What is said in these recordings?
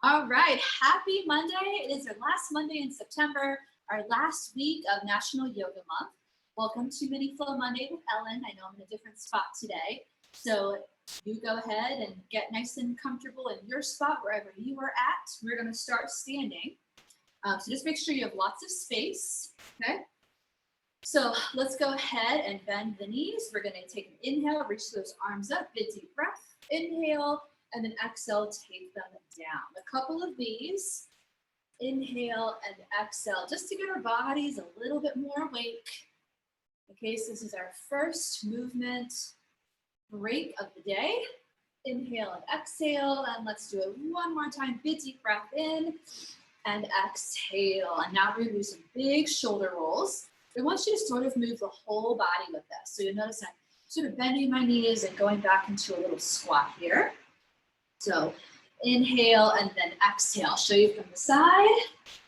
All right, happy Monday. It is our last Monday in September, our last week of National Yoga Month. Welcome to Mini Flow Monday with Ellen. I know I'm in a different spot today. So you go ahead and get nice and comfortable in your spot, wherever you are at. We're gonna start standing. So just make sure you have lots of space, okay? So let's go ahead and bend the knees. We're gonna take an inhale, reach those arms up, big deep breath. Inhale, and then exhale, take them down. A couple of these, inhale and exhale, just to get our bodies a little bit more awake. In case this is our first movement break of the day. Inhale and exhale, and let's do it one more time. Big deep breath in and exhale. And now we're gonna do some big shoulder rolls. I want you to sort of move the whole body with this. So you'll notice I'm sort of bending my knees and going back into a little squat here. So inhale and then exhale. I'll show you from the side.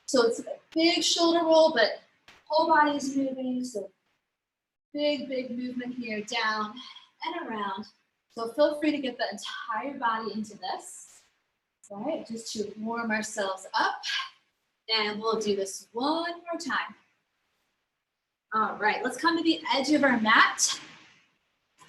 So it's a big shoulder roll, but whole body is moving. So big movement here, down and around. So feel free to get the entire body into this, right? Just to warm ourselves up. And we'll do this one more time. All right, let's come to the edge of our mat.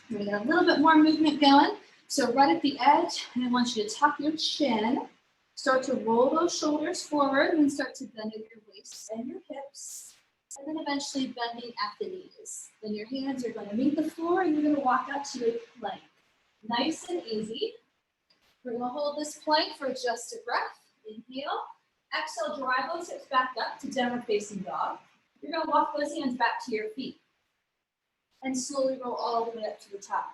We're gonna get a little bit more movement going. So right at the edge, I want you to tuck your chin, start to roll those shoulders forward, and then start to bend at your waist and your hips, and then eventually bending at the knees. Then your hands are going to meet the floor, and you're going to walk out to a plank. Nice and easy. We're going to hold this plank for just a breath. Inhale. Exhale, drive those hips back up to downward facing dog. You're going to walk those hands back to your feet, and slowly roll all the way up to the top.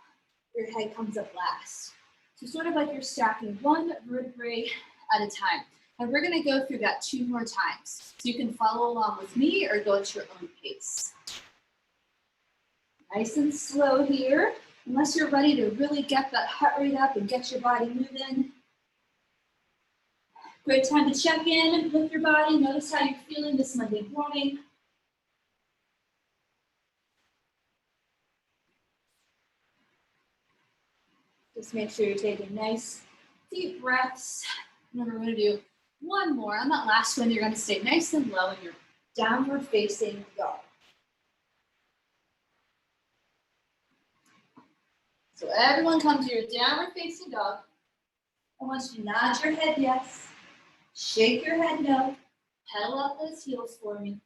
Your head comes up last. So sort of like you're stacking one vertebrae at a time. And we're gonna go through that 2 more times. So you can follow along with me or go at your own pace. Nice and slow here. Unless you're ready to really get that heart rate up and get your body moving. Great time to check in with your body. Notice how you're feeling this Monday morning. Just make sure you're taking nice, deep breaths. And then we're gonna do one more. On that last one, you're gonna stay nice and low in your downward facing dog. So everyone come to your downward facing dog. I want you to nod your head yes, shake your head no, pedal up those heels for me.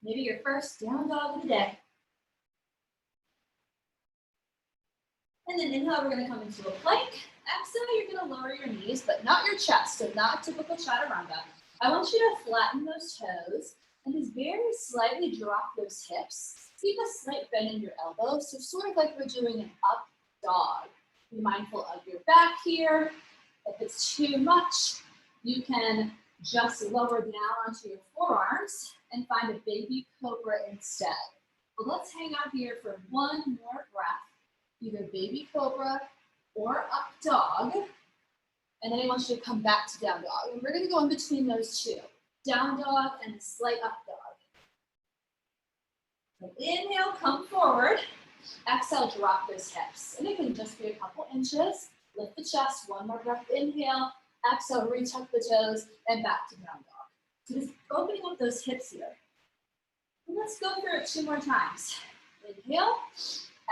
Maybe your first down dog of the day. And then inhale, we're gonna come into a plank. Exhale, you're gonna lower your knees, but not your chest, so not typical chaturanga. I want you to flatten those toes and just very slightly drop those hips. Keep a slight bend in your elbows, so sort of like we're doing an up dog. Be mindful of your back here. If it's too much, you can just lower down onto your forearms and find a baby cobra instead. But let's hang out here for one more breath. Either baby cobra or up dog. And then I want you to come back to down dog. And we're gonna go in between those two. Down dog and a slight up dog. So inhale, come forward. Exhale, drop those hips. And it can just be a couple inches. Lift the chest, one more breath, inhale. Exhale, retuck the toes, and back to down dog. So just opening up those hips here. And let's go through it 2 more times. Inhale.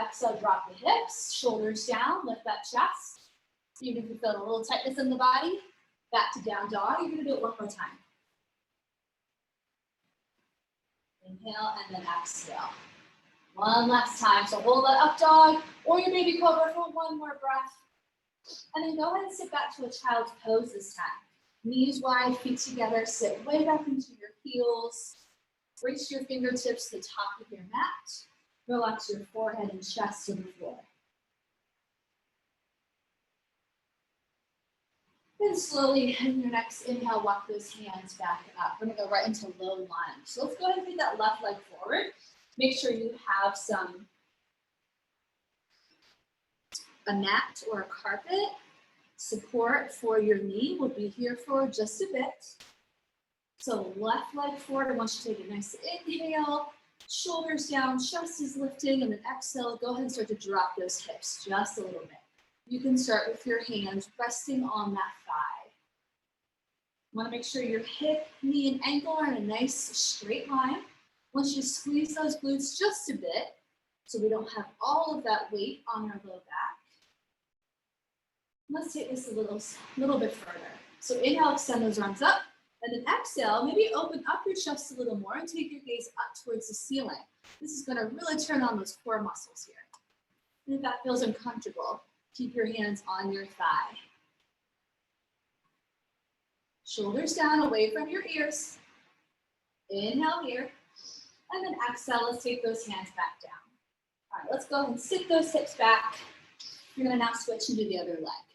Exhale, drop the hips, shoulders down, lift that chest. Even if you feel a little tightness in the body, back to down dog. You're gonna do it one more time. Inhale and then exhale. One last time. So hold that up dog or your baby cobra for one more breath. And then go ahead and sit back to a child's pose this time. Knees wide, feet together, sit way back into your heels. Reach your fingertips to the top of your mat. Relax your forehead and chest to the floor. Then slowly, in your next inhale, walk those hands back up. We're gonna go right into low lunge. So let's go ahead and take that left leg forward. Make sure you have a mat or a carpet. Support for your knee will be here for just a bit. So left leg forward, I want you to take a nice inhale. Shoulders down, chest is lifting, and then exhale, go ahead and start to drop those hips just a little bit. You can start with your hands resting on that thigh. Want to make sure your hip, knee, and ankle are in a nice straight line. I want you to squeeze those glutes just a bit so we don't have all of that weight on our low back. Let's take this a little bit further. So inhale, extend those arms up, and then exhale, maybe open up your chest a little more and take your gaze up towards the ceiling. This is gonna really turn on those core muscles here. And if that feels uncomfortable, keep your hands on your thigh. Shoulders down, away from your ears. Inhale here, and then exhale, let's take those hands back down. All right, let's go ahead and sit those hips back. You're gonna now switch into the other leg.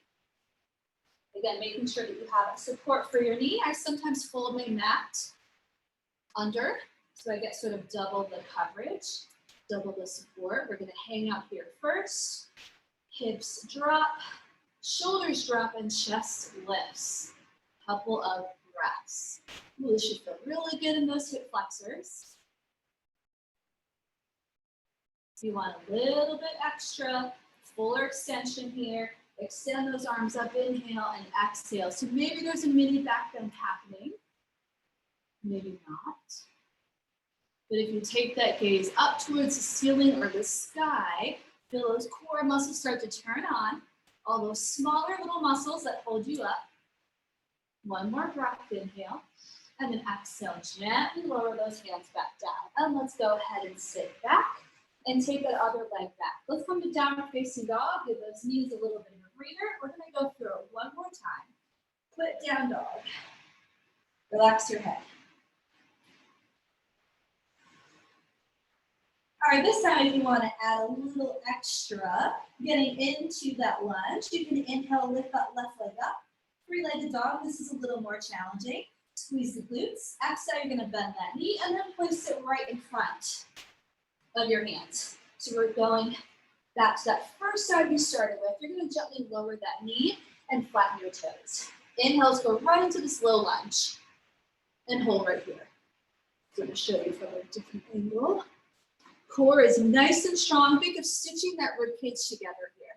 Again, making sure that you have support for your knee. I sometimes fold my mat under, so I get sort of double the coverage, double the support. We're gonna hang out here first. Hips drop, shoulders drop, and chest lifts. Couple of breaths. Ooh, this should feel really good in those hip flexors. If you want a little bit extra, fuller extension here, extend those arms up, inhale and exhale. So maybe there's a mini back bend happening, maybe not. But if you take that gaze up towards the ceiling or the sky, feel those core muscles start to turn on, all those smaller little muscles that hold you up. One more breath, inhale, and then exhale, gently lower those hands back down. And let's go ahead and sit back and take that other leg back. Let's come to downward facing dog, give those knees a little bit of a breather. We're gonna go through it one more time. Put down dog. Relax your head. All right, this time if you wanna add a little extra, getting into that lunge, you can inhale, lift that left leg up. Three-legged dog, this is a little more challenging. Squeeze the glutes. Exhale, you're gonna bend that knee and then place it right in front of your hands. So we're going back to that first side you started with. You're gonna gently lower that knee and flatten your toes. Inhales, go right into this low lunge and hold right here. I'm gonna show you from a different angle. Core is nice and strong. Think of stitching that rib cage together here.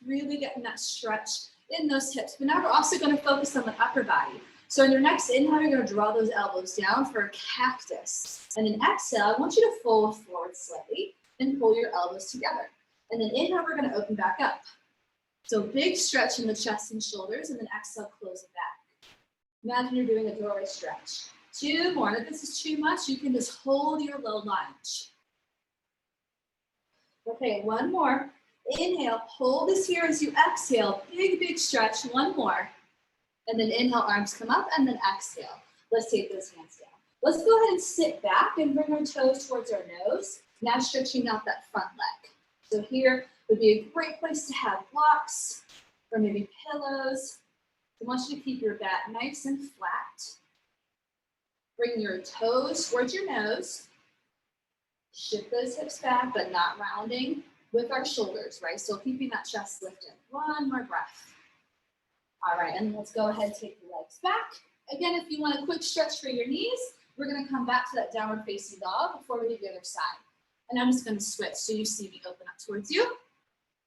Really getting that stretch in those hips. But now we're also going to focus on the upper body. So in your next inhale, you're going to draw those elbows down for a cactus. And then exhale, I want you to fold forward slightly and pull your elbows together. And then inhale, we're going to open back up. So big stretch in the chest and shoulders, and then exhale, close it back. Imagine you're doing a doorway stretch. Two more. And if this is too much, you can just hold your low lunge. Okay, one more. Inhale, hold this here as you exhale. Big, big stretch. One more. And then inhale, arms come up, and then exhale. Let's take those hands down. Let's go ahead and sit back and bring our toes towards our nose. Now stretching out that front leg. So here would be a great place to have blocks or maybe pillows. I want you to keep your back nice and flat. Bring your toes towards your nose. Shift those hips back, but not rounding with our shoulders, right? So keeping that chest lifted. One more breath. All right, and let's go ahead and take the legs back. Again, if you want a quick stretch for your knees, we're gonna come back to that downward facing dog before we do the other side. And I'm just gonna switch so you see me open up towards you.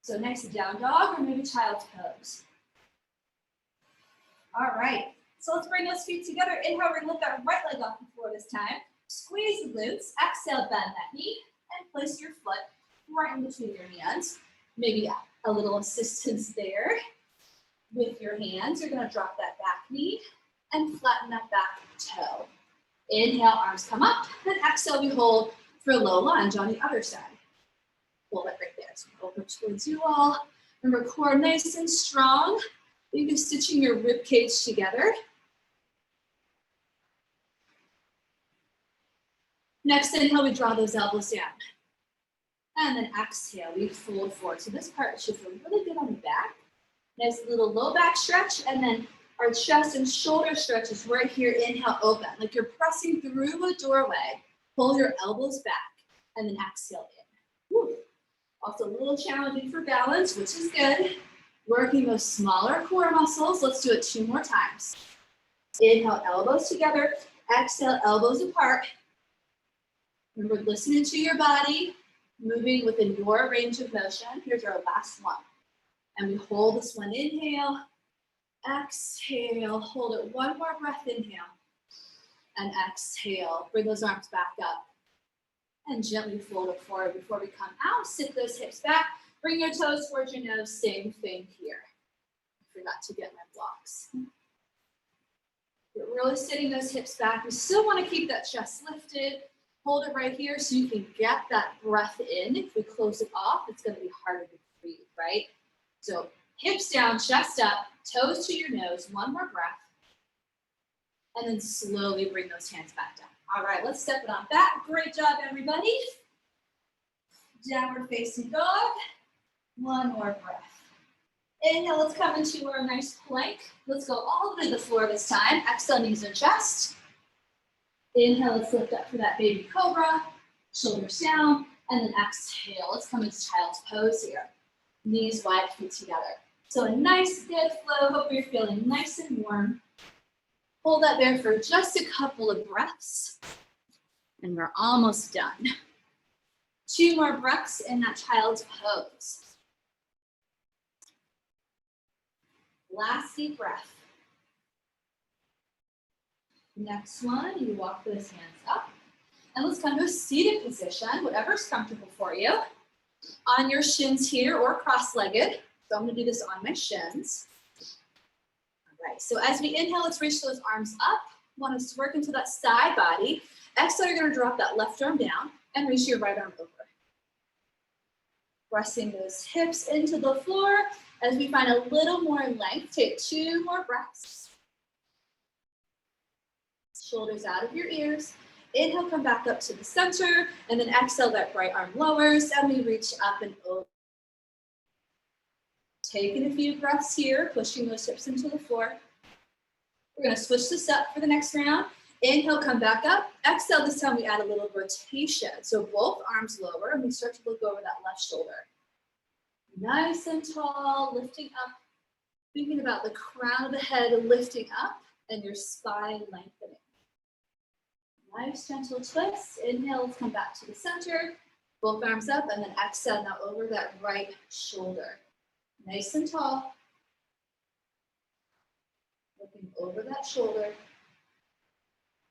So nice down dog or maybe child's pose. All right, so let's bring those feet together. Inhale, we're gonna lift that right leg off the floor this time. Squeeze the glutes, exhale, bend that knee, and place your foot right in between your hands. Maybe a little assistance there with your hands. You're gonna drop that back knee and flatten that back toe. Inhale, arms come up, and exhale, we hold for a low lunge on the other side. Hold it right there. So open towards you all. Remember, core nice and strong. You can stitching your rib cage together. Next inhale, we draw those elbows down. And then exhale, we fold forward. So this part should feel really good on the back. Nice little low back stretch, and then our chest and shoulder stretch is right here. Inhale, open, like you're pressing through a doorway. Pull your elbows back, and then exhale in. Woo. Also a little challenging for balance, which is good. Working those smaller core muscles. Let's do it 2 more times. Inhale, elbows together. Exhale, elbows apart. Remember, listening to your body, moving within your range of motion. Here's our last one. And we hold this one, inhale. Exhale, hold it. One more breath, inhale. And exhale, bring those arms back up. And gently fold it forward before we come out. Sit those hips back. Bring your toes towards your nose. Same thing here. I forgot to get my blocks. You're really sitting those hips back. We still want to keep that chest lifted. Hold it right here so you can get that breath in. If we close it off, it's going to be harder to breathe, right? So hips down, chest up, toes to your nose. One more breath. And then slowly bring those hands back down. All right, let's step it on back. Great job, everybody. Downward facing dog. One more breath. Inhale, let's come into our nice plank. Let's go all the way to the floor this time. Exhale, knees and chest. Inhale, let's lift up for that baby cobra. Shoulders down. And then exhale, let's come into child's pose here. Knees wide, feet together. So a nice, good flow. Hope you're feeling nice and warm. Hold that there for just a couple of breaths. And we're almost done. 2 more breaths in that child's pose. Last deep breath. Next one, you walk those hands up. And let's come to a seated position, whatever's comfortable for you. On your shins here or cross-legged. So I'm gonna do this on my shins. All right, so as we inhale, let's reach those arms up. Want us to work into that side body. Exhale, you're gonna drop that left arm down and reach your right arm over. Pressing those hips into the floor. As we find a little more length, take 2 more breaths. Shoulders out of your ears. Inhale, come back up to the center, and then exhale, that right arm lowers, and we reach up and over. Taking a few breaths here, pushing those hips into the floor. We're gonna switch this up for the next round. Inhale, come back up. Exhale, this time we add a little rotation. So both arms lower, and we start to look over that left shoulder. Nice and tall, lifting up. Thinking about the crown of the head lifting up and your spine lengthening. Nice gentle twist. Inhale, let's come back to the center. Both arms up, and then exhale now over that right shoulder. Nice and tall. Looking over that shoulder.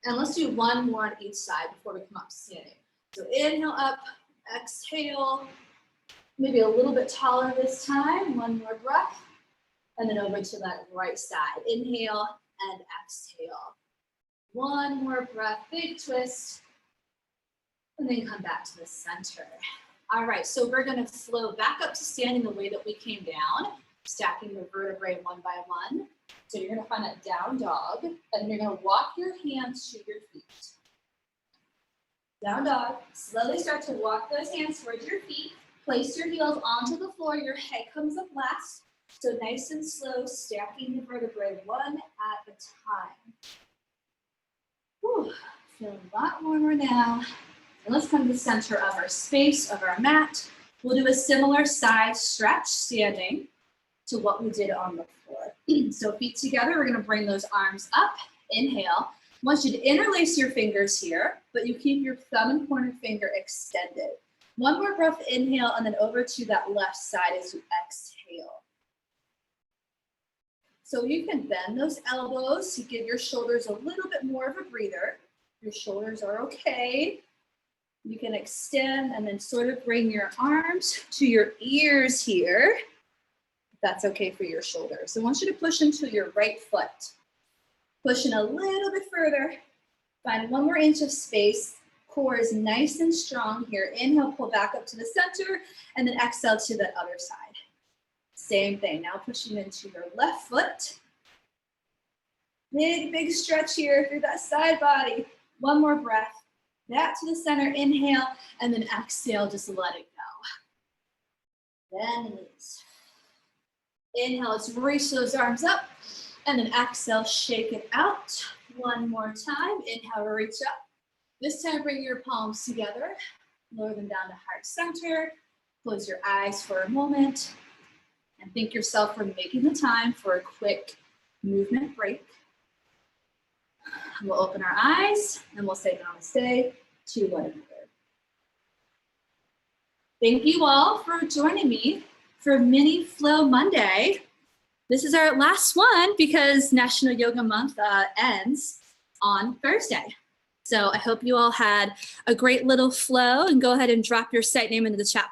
And let's do 1 more on each side before we come up standing. So inhale up, exhale. Maybe a little bit taller this time. 1 more breath. And then over to that right side. Inhale and exhale. 1 more breath, big twist. And then come back to the center. All right, so we're gonna flow back up to standing the way that we came down, stacking the vertebrae 1 by 1. So you're gonna find that down dog, and you're gonna walk your hands to your feet. Down dog, slowly start to walk those hands towards your feet. Place your heels onto the floor, your head comes up last. So nice and slow, stacking the vertebrae 1 at a time. Whew, feel a lot warmer now. And let's come to the center of our space, of our mat. We'll do a similar side stretch standing to what we did on the floor. So feet together, we're gonna bring those arms up. Inhale. I want you to interlace your fingers here, but you keep your thumb and pointer finger extended. 1 more breath, inhale, and then over to that left side as you exhale. So you can bend those elbows to give your shoulders a little bit more of a breather. Your shoulders are okay. You can extend and then sort of bring your arms to your ears here. If that's okay for your shoulders. So I want you to push into your right foot. Push in a little bit further. Find 1 more inch of space. Core is nice and strong here. Inhale, pull back up to the center, and then exhale to the other side. Same thing, now pushing into your left foot. Big, big stretch here through that side body. 1 more breath. Back to the center, inhale, and then exhale, just let it go. Bend the knees. Inhale, let's reach those arms up, and then exhale, shake it out. 1 more time, inhale, reach up. This time, bring your palms together, lower them down to heart center. Close your eyes for a moment, and thank yourself for making the time for a quick movement break. We'll open our eyes, and we'll say namaste to one another. Thank you all for joining me for Mini Flow Monday. this is our last one because National Yoga Month ends on Thursday. So I hope you all had a great little flow, and go ahead and drop your site name into the chat box.